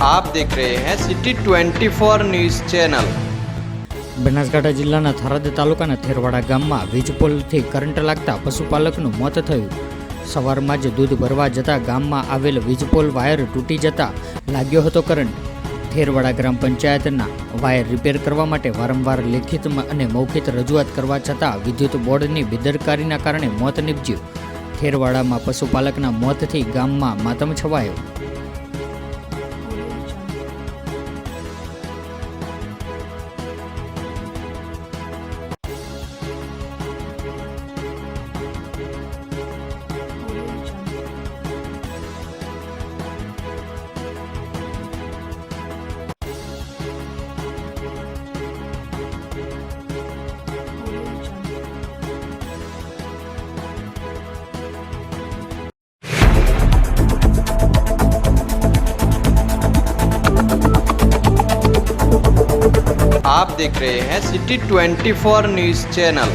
आप देख रहे हैं सिटी 24 न्यूज़ चैनल। બનાસકાંઠા જિલ્લાના થરાદ તાલુકાના થેરવાડા ગામમાં વીજપોલથી કરંટ લાગતા પશુપાલકનું મોત થયું। સવારમાં જ દૂધ ભરવા જતા ગામમાં આવેલ વીજપોલ વાયર તૂટી જતા લાગ્યો હતો કરંટ। થેરવાડા ગ્રામ પંચાયતના વાયર રિપેર કરવા માટે વારંવાર લેખિત અને મૌખિક રજૂઆત કરવા છતાં વિદ્યુત બોર્ડની બેદરકારીના કારણે મોત નીપજ્યું। થેરવાડામાં પશુપાલકના મોતથી ગામમાં માતમ છવાયો। आप देख रहे हैं सिटी 24 न्यूज़ चैनल।